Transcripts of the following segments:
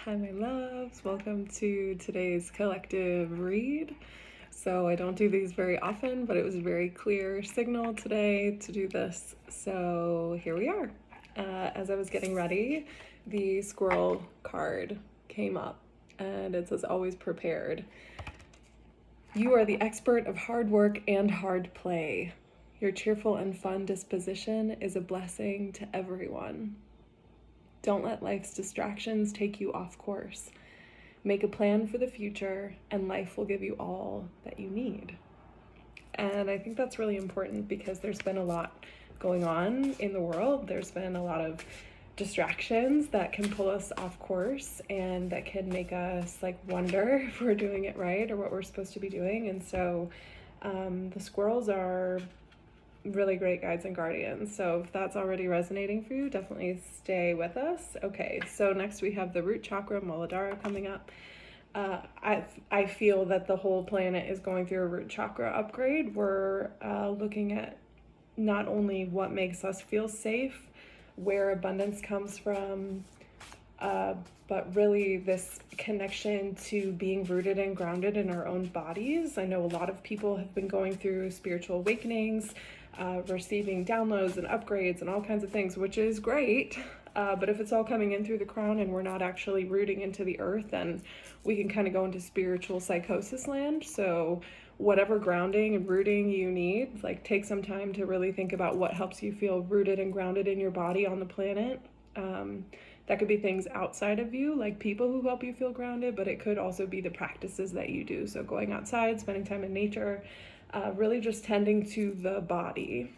Hi, my loves. Welcome to today's collective read. So, I don't do these very often, but it was a very clear signal today to do this. So, here we are. As I was getting ready, the squirrel card came up and it says, always prepared. You are the expert of hard work and hard play. Your cheerful and fun disposition is a blessing to everyone. Don't let life's distractions take you off course. Make a plan for the future, and life will give you all that you need. And I think that's really important because there's been a lot going on in the world. There's been a lot of distractions that can pull us off course and that can make us wonder if we're doing it right or what we're supposed to be doing. And so the squirrels are really great guides and guardians. So if that's already resonating for you, definitely stay with us. Okay, so next we have the root chakra, Muladhara, coming up. I feel that the whole planet is going through a root chakra upgrade. We're looking at not only what makes us feel safe, where abundance comes from, but really this connection to being rooted and grounded in our own bodies. I know a lot of people have been going through spiritual awakenings, receiving downloads and upgrades and all kinds of things, which is great. But if it's all coming in through the crown and we're not actually rooting into the earth, then we can kind of go into spiritual psychosis land. So whatever grounding and rooting you need, take some time to really think about what helps you feel rooted and grounded in your body on the planet. That could be things outside of you, like people who help you feel grounded, but it could also be the practices that you do. So going outside, spending time in nature, really just tending to the body.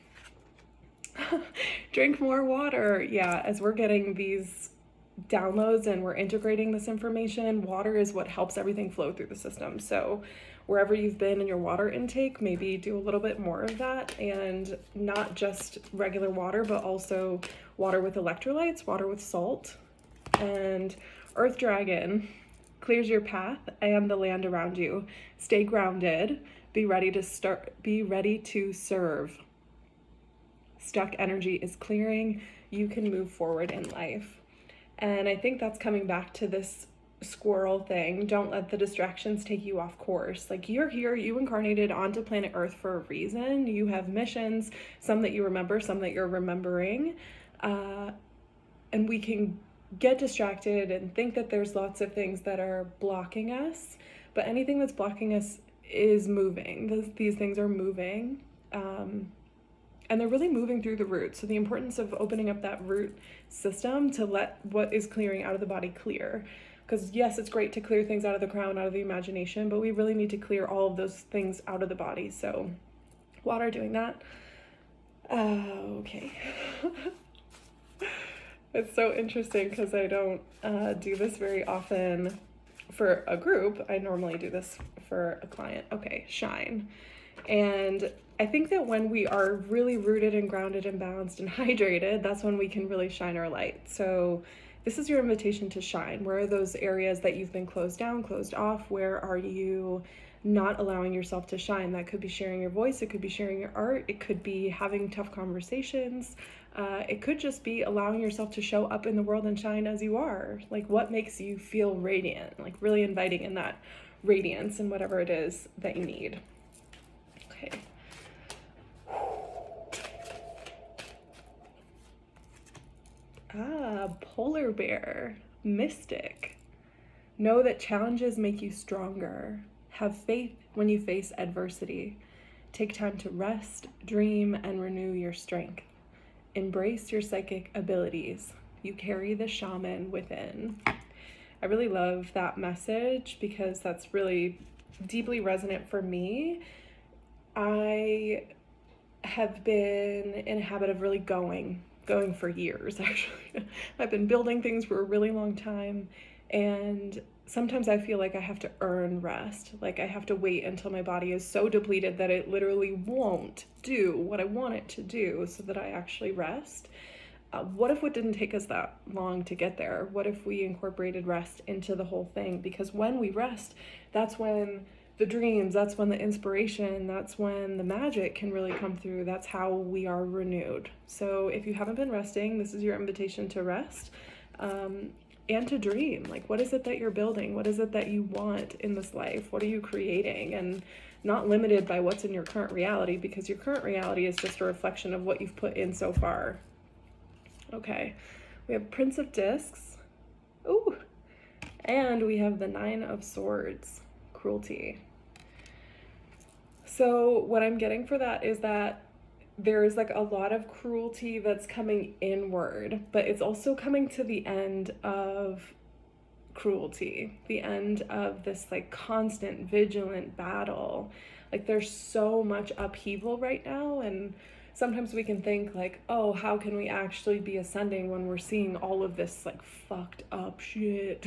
Drink more water. Yeah, as we're getting these downloads and we're integrating this information, water is what helps everything flow through the system. So wherever you've been in your water intake, maybe do a little bit more of that, and not just regular water, but also water with electrolytes, water with salt. And Earth Dragon clears your path and the land around you. Stay grounded. Be ready to serve. Stuck energy is clearing. You can move forward in life. And I think that's coming back to this squirrel thing. Don't let the distractions take you off course. You're here, you incarnated onto planet Earth for a reason. You have missions, some that you remember, some that you're remembering. And we can get distracted and think that there's lots of things that are blocking us, but anything that's blocking us is moving. These things are moving, and they're really moving through the root. So the importance of opening up that root system to let what is clearing out of the body clear. Because yes, it's great to clear things out of the crown, out of the imagination, but we really need to clear all of those things out of the body. So water doing that. Okay. It's so interesting because I don't do this very often for a group. I normally do this for a client. Okay, shine. And I think that when we are really rooted and grounded and balanced and hydrated, that's when we can really shine our light. So this is your invitation to shine. Where are those areas that you've been closed down, closed off? Where are you not allowing yourself to shine? That could be sharing your voice. It could be sharing your art. It could be having tough conversations. It could just be allowing yourself to show up in the world and shine as you are. What makes you feel radiant, really inviting in that radiance and whatever it is that you need. Okay. Polar bear, mystic. Know that challenges make you stronger. Have faith when you face adversity. Take time to rest, dream, and renew your strength. Embrace your psychic abilities. You carry the shaman within. I really love that message because that's really deeply resonant for me. I have been in a habit of really going for years, actually. I've been building things for a really long time, and sometimes I feel like I have to earn rest. I have to wait until my body is so depleted that it literally won't do what I want it to do so that I actually rest. What if it didn't take us that long to get there? What if we incorporated rest into the whole thing? Because when we rest, that's when the dreams, that's when the inspiration, that's when the magic can really come through. That's how we are renewed. So if you haven't been resting, this is your invitation to rest. and to dream. Like, what is it that you're building? What is it that you want in this life? What are you creating? And not limited by what's in your current reality, because your current reality is just a reflection of what you've put in so far. Okay, we have Prince of Discs. Ooh, and we have the Nine of Swords, cruelty. So what I'm getting for that is that there's like a lot of cruelty that's coming inward, but it's also coming to the end of cruelty, the end of this like constant vigilant battle. Like, there's so much upheaval right now, and sometimes we can think like, oh, how can we actually be ascending when we're seeing all of this like fucked up shit?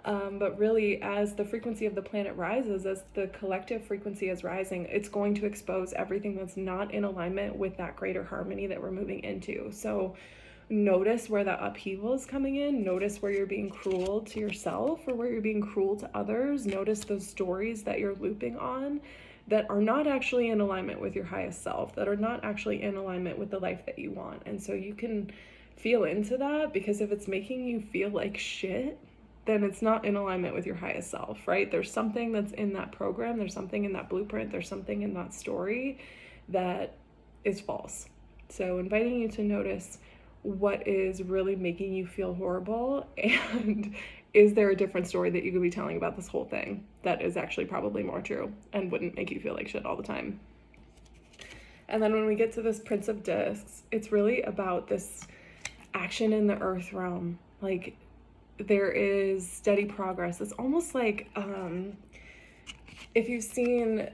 But really, as the frequency of the planet rises, as the collective frequency is rising, it's going to expose everything that's not in alignment with that greater harmony that we're moving into. So notice where that upheaval is coming in. Notice where you're being cruel to yourself or where you're being cruel to others. Notice those stories that you're looping on that are not actually in alignment with your highest self, that are not actually in alignment with the life that you want. And so you can feel into that, because if it's making you feel like shit, then it's not in alignment with your highest self, right? There's something that's in that program, there's something in that blueprint, there's something in that story that is false. So inviting you to notice what is really making you feel horrible, and is there a different story that you could be telling about this whole thing that is actually probably more true and wouldn't make you feel like shit all the time. And then when we get to this Prince of Discs, it's really about this action in the earth realm. Like, there is steady progress. It's almost like if you've seen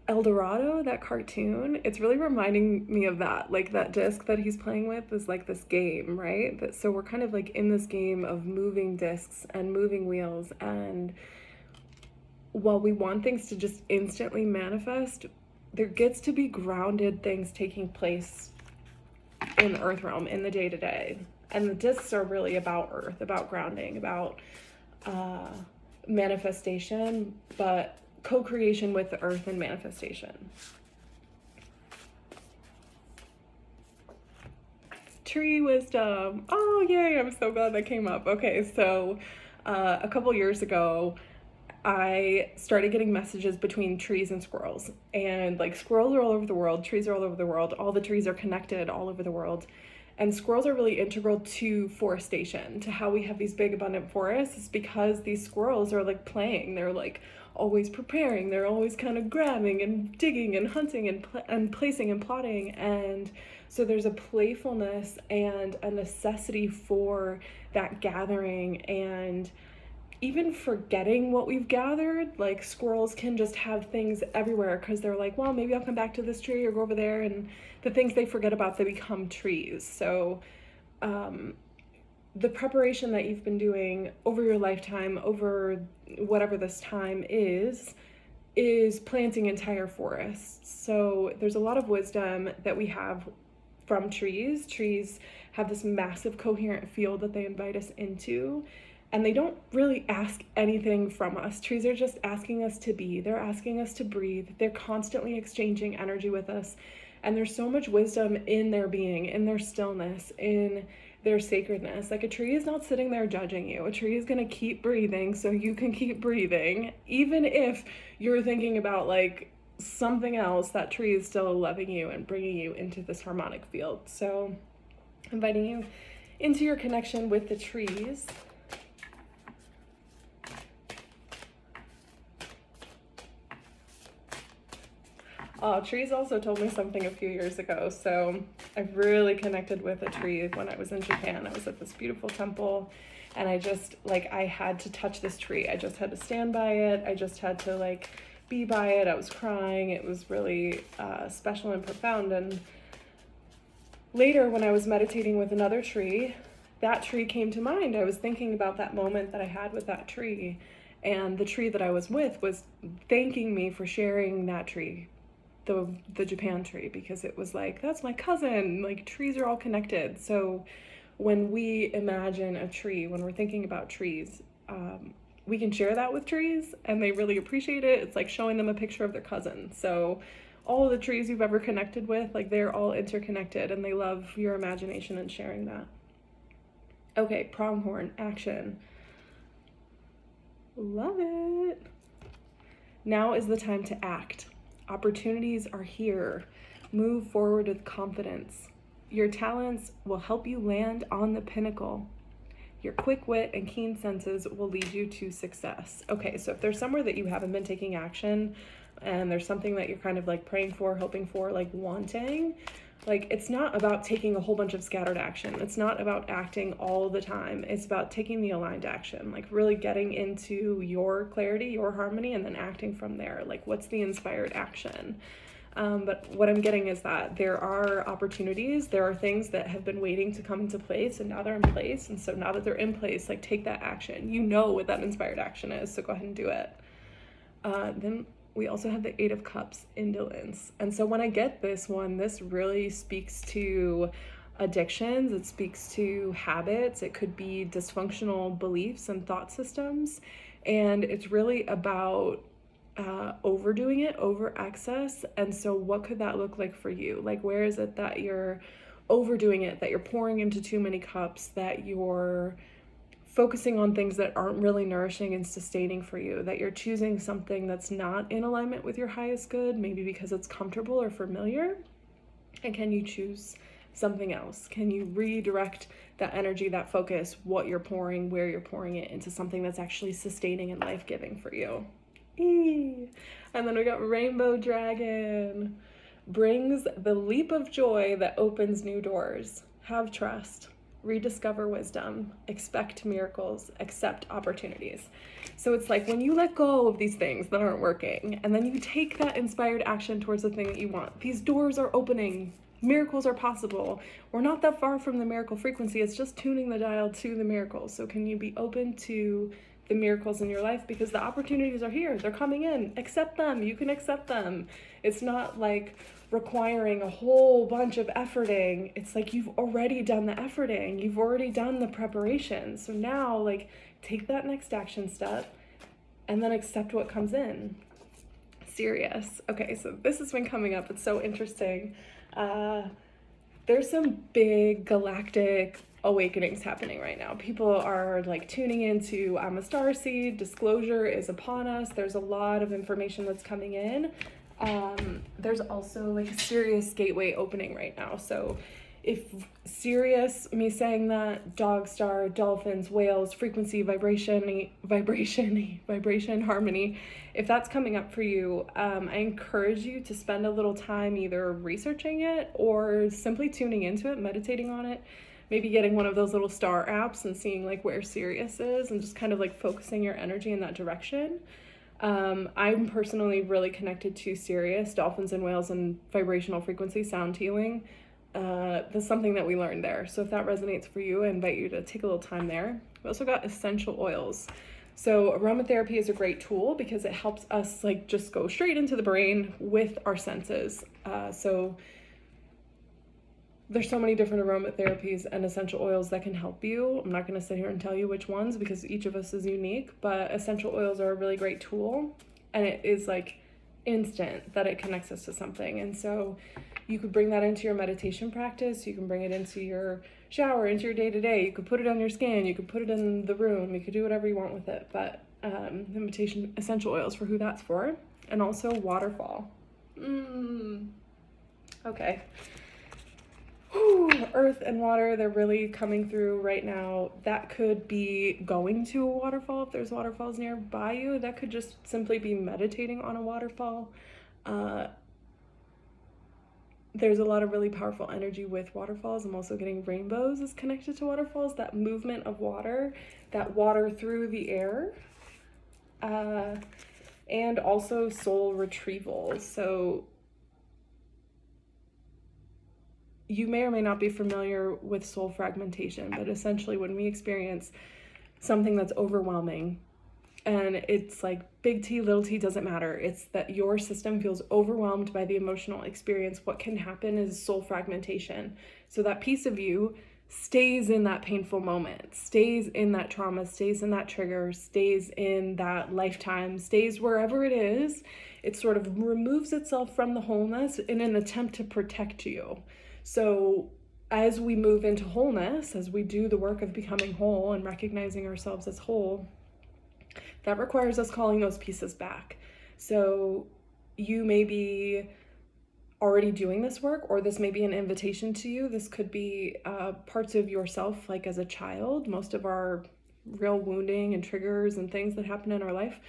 El Dorado, that cartoon, it's really reminding me of that. Like, that disc that he's playing with is like this game, right? So we're kind of like in this game of moving discs and moving wheels, and while we want things to just instantly manifest, there gets to be grounded things taking place in the earth realm, in the day-to-day. And the discs are really about earth, about grounding, about manifestation, but co-creation with the earth and manifestation. Tree wisdom. Oh, yay, I'm so glad that came up. Okay, so a couple years ago, I started getting messages between trees and squirrels. And like, squirrels are all over the world, trees are all over the world, all the trees are connected all over the world. And squirrels are really integral to forestation, to how we have these big abundant forests. It's because these squirrels are like playing. They're like always preparing. They're always kind of grabbing and digging and hunting and placing and plotting. And so there's a playfulness and a necessity for that gathering, and even forgetting what we've gathered. Like, squirrels can just have things everywhere because they're like, well, maybe I'll come back to this tree or go over there, and the things they forget about, they become trees. So the preparation that you've been doing over your lifetime, over whatever this time is planting entire forests. So there's a lot of wisdom that we have from trees. Trees have this massive coherent field that they invite us into, and they don't really ask anything from us. Trees are just asking us to be. They're asking us to breathe. They're constantly exchanging energy with us. And there's so much wisdom in their being, in their stillness, in their sacredness. Like, a tree is not sitting there judging you. A tree is going to keep breathing so you can keep breathing. Even if you're thinking about like something else, that tree is still loving you and bringing you into this harmonic field. So inviting you into your connection with the trees. Trees also told me something a few years ago. So I've really connected with a tree when I was in Japan. I was at this beautiful temple, and I just, like, I had to touch this tree. I just had to stand by it. I just had to like be by it. I was crying. It was really special and profound. And later, when I was meditating with another tree, that tree came to mind. I was thinking about that moment that I had with that tree, and the tree that I was with was thanking me for sharing that tree, the Japan tree, because it was like, that's my cousin. Like, trees are all connected. So when we imagine a tree, when we're thinking about trees, we can share that with trees, and they really appreciate it. It's like showing them a picture of their cousin. So all of the trees you've ever connected with, like, they're all interconnected, and they love your imagination and sharing that. Okay, pronghorn, action. Love it. Now is the time to act. Opportunities are here. Move forward with confidence. Your talents will help you land on the pinnacle. Your quick wit and keen senses will lead you to success. Okay, so if there's somewhere that you haven't been taking action and there's something that you're kind of like praying for, hoping for, like wanting, like it's not about taking a whole bunch of scattered action. It's not about acting all the time. It's about taking the aligned action, like really getting into your clarity, your harmony, and then acting from there. Like what's the inspired action? But what I'm getting is that there are opportunities, there are things that have been waiting to come into place, and now they're in place. And so now that they're in place, like take that action. You know what that inspired action is, so go ahead and do it. Then we also have the Eight of Cups, indolence. And so when I get this one, this really speaks to addictions, it speaks to habits, it could be dysfunctional beliefs and thought systems. And it's really about overdoing it, over excess. And so what could that look like for you? Like where is it that you're overdoing it, that you're pouring into too many cups, that you're focusing on things that aren't really nourishing and sustaining for you, that you're choosing something that's not in alignment with your highest good, maybe because it's comfortable or familiar? And can you choose something else? Can you redirect that energy, that focus, what you're pouring, where you're pouring it, into something that's actually sustaining and life-giving for you? And then we got Rainbow Dragon. Brings the leap of joy that opens new doors. Have trust. Rediscover wisdom. Expect miracles. Accept opportunities. So it's like when you let go of these things that aren't working, and then you take that inspired action towards the thing that you want, these doors are opening. Miracles are possible. We're not that far from the miracle frequency. It's just tuning the dial to the miracles. So can you be open to the miracles in your life, because the opportunities are here, they're coming in, accept them, you can accept them. It's not like requiring a whole bunch of efforting. It's like you've already done the efforting, you've already done the preparation. So now like take that next action step and then accept what comes in. Serious. Okay, so this has been coming up, it's so interesting. There's some big galactic awakenings happening right now. People are like tuning into I'm a starseed, disclosure is upon us. There's a lot of information that's coming in. There's also like a Sirius gateway opening right now. So if Sirius, me saying that, dog star, dolphins, whales, frequency, vibration, harmony, if that's coming up for you, I encourage you to spend a little time either researching it or simply tuning into it, meditating on it, maybe getting one of those little star apps and seeing like where Sirius is and just kind of like focusing your energy in that direction. I'm personally really connected to Sirius, dolphins and whales, and vibrational frequency, sound healing. That's something that we learned there. So if that resonates for you, I invite you to take a little time there. We also got essential oils. So aromatherapy is a great tool because it helps us like just go straight into the brain with our senses. So there's so many different aromatherapies and essential oils that can help you. I'm not going to sit here and tell you which ones because each of us is unique, but essential oils are a really great tool, and it is like instant that it connects us to something. And so you could bring that into your meditation practice, you can bring it into your shower, into your day-to-day, you could put it on your skin, you could put it in the room, you could do whatever you want with it, but meditation essential oils for who that's for. And also waterfall. Okay. Earth and water, they're really coming through right now. That could be going to a waterfall if there's waterfalls nearby you. That could just simply be meditating on a waterfall. There's a lot of really powerful energy with waterfalls. I'm also getting rainbows is connected to waterfalls, that movement of water, that water through the air. And also soul retrieval. So you may or may not be familiar with soul fragmentation, but essentially when we experience something that's overwhelming, and it's like big T, little t, doesn't matter. It's that your system feels overwhelmed by the emotional experience. What can happen is soul fragmentation. So that piece of you stays in that painful moment, stays in that trauma, stays in that trigger, stays in that lifetime, stays wherever it is. It sort of removes itself from the wholeness in an attempt to protect you. So as we move into wholeness, as we do the work of becoming whole and recognizing ourselves as whole, that requires us calling those pieces back. So you may be already doing this work, or this may be an invitation to you. This could be parts of yourself, like as a child. Most of our real wounding and triggers and things that happen in our life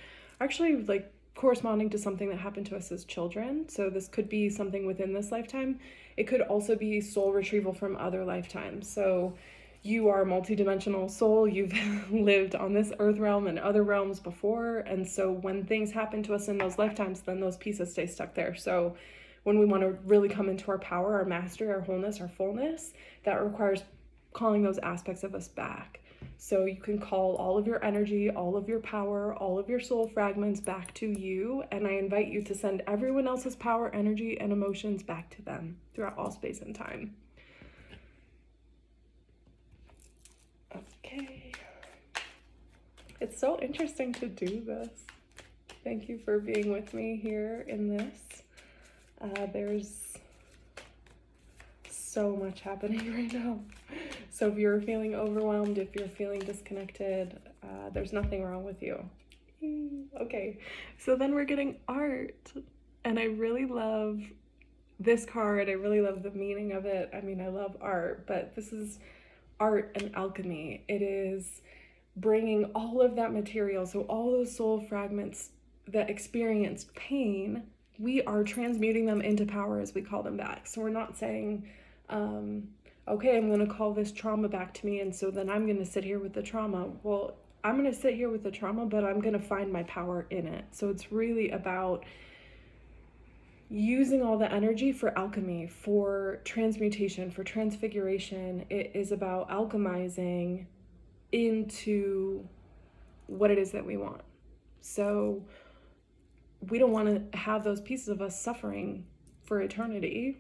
are actually like corresponding to something that happened to us as children. So this could be something within this lifetime. It could also be soul retrieval from other lifetimes. So you are a multidimensional soul. You've lived on this earth realm and other realms before. And so when things happen to us in those lifetimes, then those pieces stay stuck there. So when we want to really come into our power, our mastery, our wholeness, our fullness, that requires calling those aspects of us back. So you can call all of your energy, all of your power, all of your soul fragments back to you. And I invite you to send everyone else's power, energy, and emotions back to them throughout all space and time. Okay. It's so interesting to do this. Thank you for being with me here in this. There's so much happening right now. So if you're feeling overwhelmed, if you're feeling disconnected, there's nothing wrong with you. Okay, so then we're getting art. And I really love this card. I really love the meaning of it. I mean, I love art, but this is art and alchemy. It is bringing all of that material, so all those soul fragments that experienced pain, we are transmuting them into power as we call them back. So we're not saying, okay, I'm going to call this trauma back to me, and so then I'm going to sit here with the trauma. Well, I'm going to sit here with the trauma, but I'm going to find my power in it. So it's really about using all the energy for alchemy, for transmutation, for transfiguration. It is about alchemizing into what it is that we want. So we don't want to have those pieces of us suffering for eternity.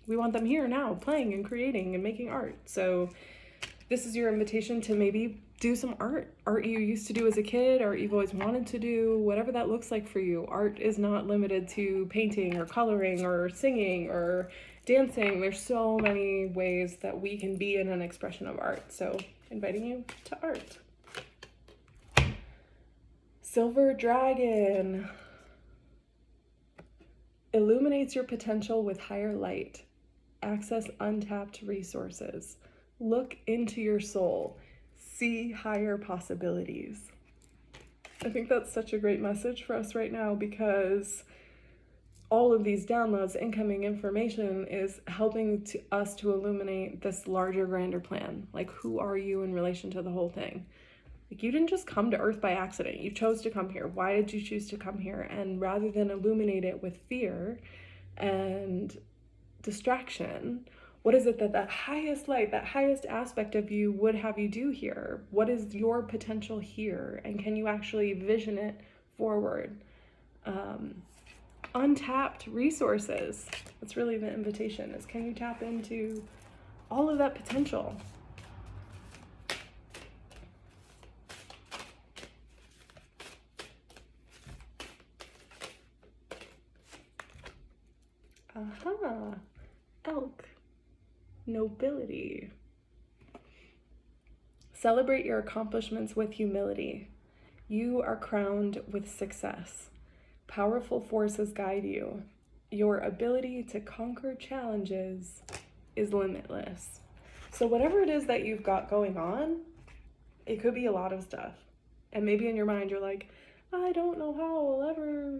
We want them here now, playing and creating and making art. So this is your invitation to maybe do some art you used to do as a kid, or you've always wanted to do, whatever that looks like for you. Art is not limited to painting or coloring or singing or dancing. There's so many ways that we can be in an expression of art. So inviting you to art. Silver Dragon illuminates your potential with higher light. Access untapped resources. Look into your soul. See higher possibilities. I think that's such a great message for us right now, because all of these downloads, incoming information, is helping us to illuminate this larger, grander plan. Like, who are you in relation to the whole thing? Like, you didn't just come to Earth by accident. You chose to come here. Why did you choose to come here? And rather than illuminate it with fear and distraction, what is it that highest light, that highest aspect of you would have you do here? What is your potential here? And can you actually vision it forward? Untapped resources. That's really the invitation, is can you tap into all of that potential? Aha, elk, nobility. Celebrate your accomplishments with humility. You are crowned with success. Powerful forces guide you. Your ability to conquer challenges is limitless. So whatever it is that you've got going on, it could be a lot of stuff. And maybe in your mind you're like, I don't know how I'll ever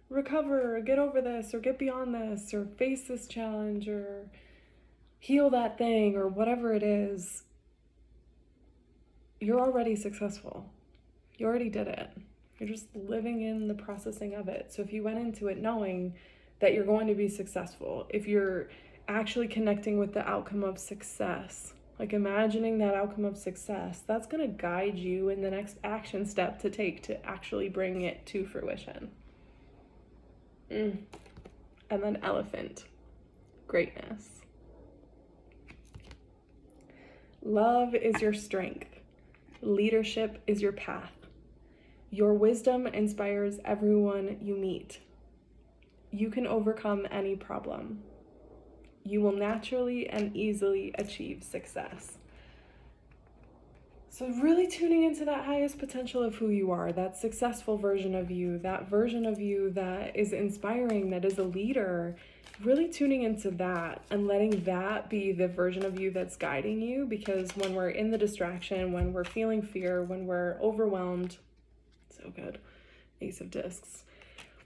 recover or get over this or get beyond this or face this challenge or heal that thing or whatever it is. You're already successful. You already did it. You're just living in the processing of it. So if you went into it knowing that you're going to be successful, if you're actually connecting with the outcome of success, like imagining that outcome of success, that's going to guide you in the next action step to take to actually bring it to fruition. And then elephant, greatness. Love is your strength. Leadership is your path. Your wisdom inspires everyone you meet. You can overcome any problem. you will naturally and easily achieve success. So really tuning into that highest potential of who you are, that successful version of you, that version of you that is inspiring, that is a leader, really tuning into that and letting that be the version of you that's guiding you. Because when we're in the distraction, when we're feeling fear, when we're overwhelmed, so good, Ace of Discs.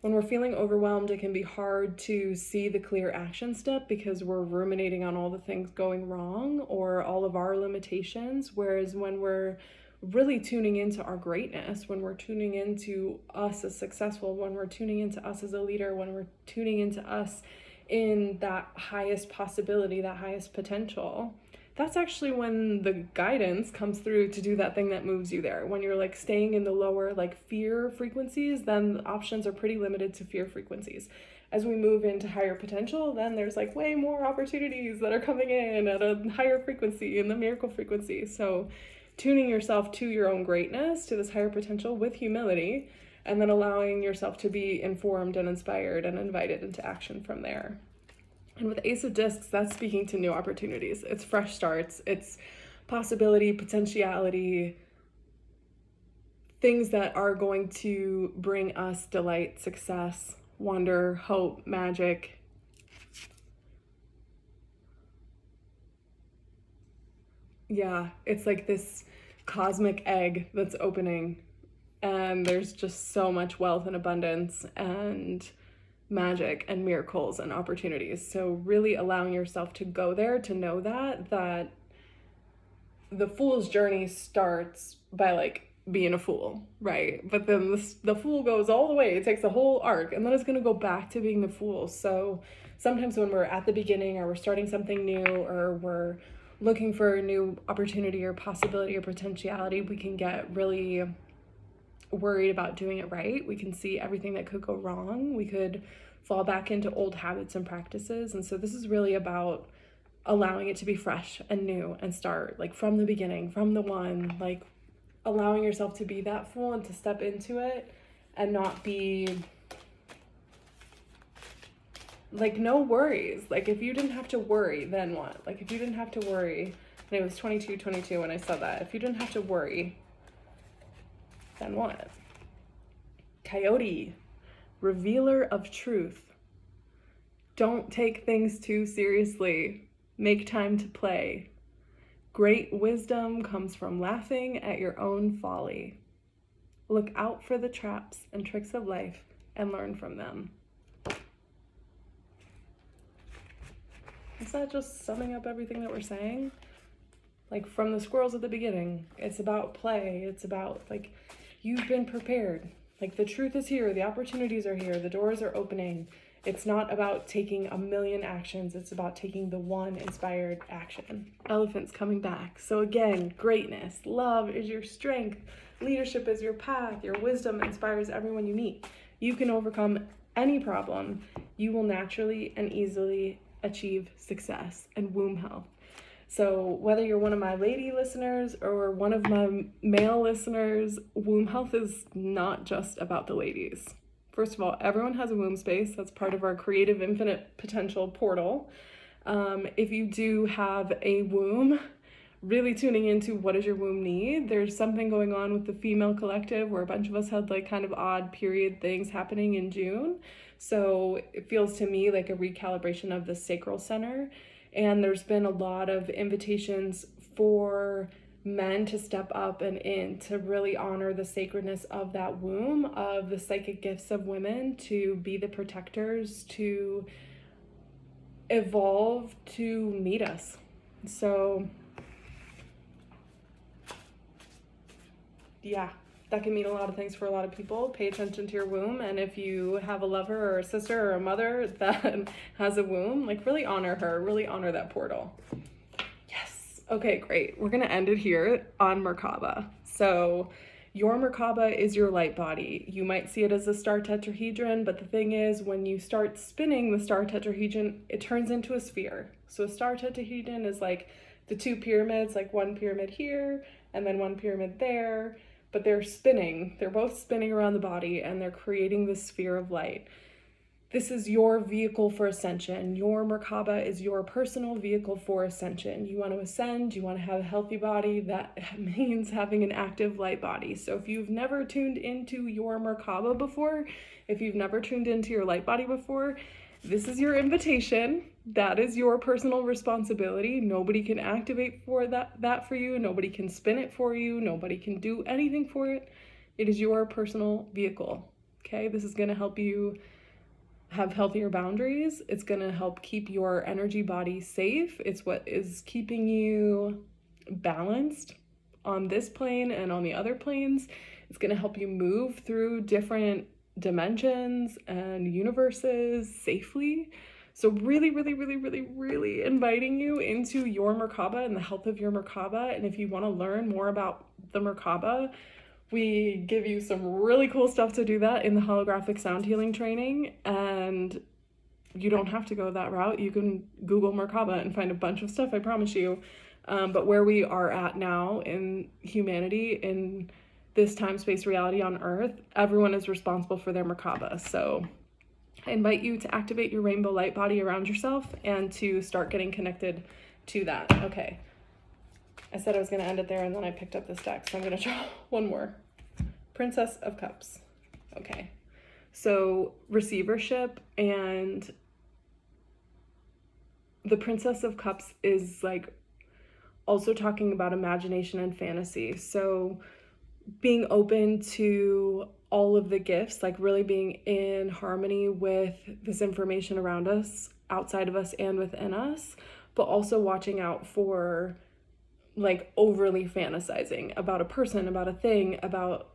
When we're feeling overwhelmed, it can be hard to see the clear action step because we're ruminating on all the things going wrong or all of our limitations. Whereas when we're really tuning into our greatness, when we're tuning into us as successful, when we're tuning into us as a leader, when we're tuning into us in that highest possibility, that highest potential, that's actually when the guidance comes through to do that thing that moves you there. When you're like staying in the lower like fear frequencies, then the options are pretty limited to fear frequencies. As we move into higher potential, then there's like way more opportunities that are coming in at a higher frequency, in the miracle frequency. So tuning yourself to your own greatness, to this higher potential with humility, and then allowing yourself to be informed and inspired and invited into action from there. And with Ace of Discs, that's speaking to new opportunities. It's fresh starts. It's possibility, potentiality, things that are going to bring us delight, success, wonder, hope, magic. Yeah, it's like this cosmic egg that's opening, and there's just so much wealth and abundance and magic and miracles and opportunities. So really allowing yourself to go there, to know that the fool's journey starts by like being a fool, right? But then the fool goes all the way, it takes a whole arc, and then it's going to go back to being the fool. So sometimes when we're at the beginning, or we're starting something new, or we're looking for a new opportunity or possibility or potentiality, we can get really worried about doing it right. We can see everything that could go wrong. We could fall back into old habits and practices. And so this is really about allowing it to be fresh and new and start like from the beginning, from the one, like allowing yourself to be that fool and to step into it and not be like no worries. Like if you didn't have to worry, then what? Like if you didn't have to worry, and it was 22 when I said that, if you didn't have to worry, then what? Coyote, revealer of truth. Don't take things too seriously. Make time to play. Great wisdom comes from laughing at your own folly. Look out for the traps and tricks of life and learn from them. Is that just summing up everything that we're saying? Like from the squirrels at the beginning, it's about play. It's about like, you've been prepared. Like the truth is here, the opportunities are here, the doors are opening. It's not about taking a million actions, it's about taking the one inspired action. Elephants coming back. So again, greatness, love is your strength, leadership is your path, your wisdom inspires everyone you meet. You can overcome any problem. You will naturally and easily achieve success and womb health. So whether you're one of my lady listeners or one of my male listeners, womb health is not just about the ladies. First of all, everyone has a womb space. That's part of our creative infinite potential portal. If you do have a womb, really tuning into what does your womb need. There's something going on with the female collective where a bunch of us had like kind of odd period things happening in June. So it feels to me like a recalibration of the sacral center. And there's been a lot of invitations for men to step up and in to really honor the sacredness of that womb, of the psychic gifts of women, to be the protectors, to evolve, to meet us. So yeah, that can mean a lot of things for a lot of people. Pay attention to your womb, and if you have a lover or a sister or a mother that has a womb, like really honor her, really honor that portal. Yes. Okay, great. We're gonna end it here on Merkaba. So your Merkaba is your light body. You might see it as a star tetrahedron, but the thing is, when you start spinning the star tetrahedron, it turns into a sphere. So a star tetrahedron is like the two pyramids, like one pyramid here and then one pyramid there, but they're spinning. They're both spinning around the body and they're creating this sphere of light. this is your vehicle for ascension. Your Merkaba is your personal vehicle for ascension. You want to ascend, you want to have a healthy body. That means having an active light body. So if you've never tuned into your Merkaba before, if you've never tuned into your light body before, this is your invitation. That is your personal responsibility. Nobody can activate for that for you. Nobody can spin it for you. Nobody can do anything for it. It is your personal vehicle. Okay, this is going to help you have healthier boundaries. It's going to help keep your energy body safe. It's what is keeping you balanced on this plane and on the other planes. It's going to help you move through different dimensions and universes safely. So really, really, really, really, really inviting you into your Merkaba and the health of your Merkaba. And if you want to learn more about the Merkaba, we give you some really cool stuff to do that in the holographic sound healing training, and you don't have to go that route. You can Google Merkaba and find a bunch of stuff, I promise you. But where we are at now in humanity, in this time, space, reality on Earth, everyone is responsible for their Merkaba. So I invite you to activate your rainbow light body around yourself and to start getting connected to that. Okay. I said I was going to end it there, and then I picked up this deck, so I'm going to draw one more. Princess of Cups. Okay. So receivership, and the Princess of Cups is like also talking about imagination and fantasy. So being open to all of the gifts, like really being in harmony with this information around us, outside of us and within us, but also watching out for like overly fantasizing about a person, about a thing, about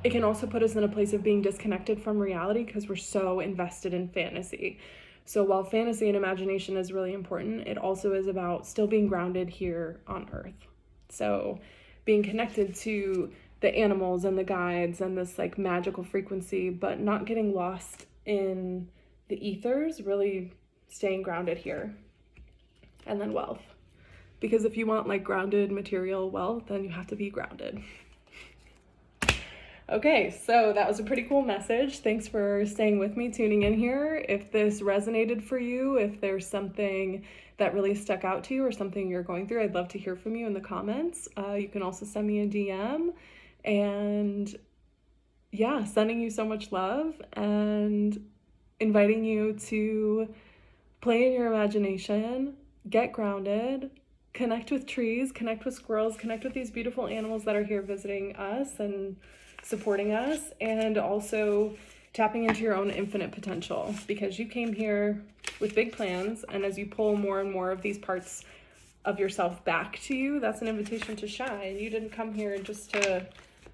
it can also put us in a place of being disconnected from reality because we're so invested in fantasy. So while fantasy and imagination is really important, it also is about still being grounded here on Earth. So being connected to the animals and the guides and this like magical frequency, but not getting lost in the ethers, really staying grounded here. And then wealth. Because if you want like grounded material wealth, then you have to be grounded. Okay, so that was a pretty cool message. Thanks for staying with me, tuning in here. If this resonated for you, if there's something that really stuck out to you or something you're going through, I'd love to hear from you in the comments. You can also send me a DM. And yeah, sending you so much love and inviting you to play in your imagination, get grounded, connect with trees, connect with squirrels, connect with these beautiful animals that are here visiting us and supporting us, and also tapping into your own infinite potential, because you came here with big plans, and as you pull more and more of these parts of yourself back to you, that's an invitation to shine. You didn't come here just to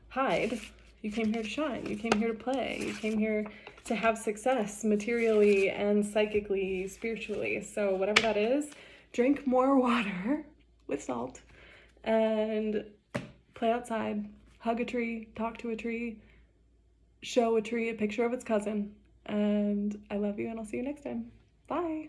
hide. You came here to shine. You came here to play. You came here to have success materially and psychically, spiritually. So whatever that is, drink more water with salt and play outside, hug a tree, talk to a tree, show a tree a picture of its cousin. And I love you, and I'll see you next time. Bye.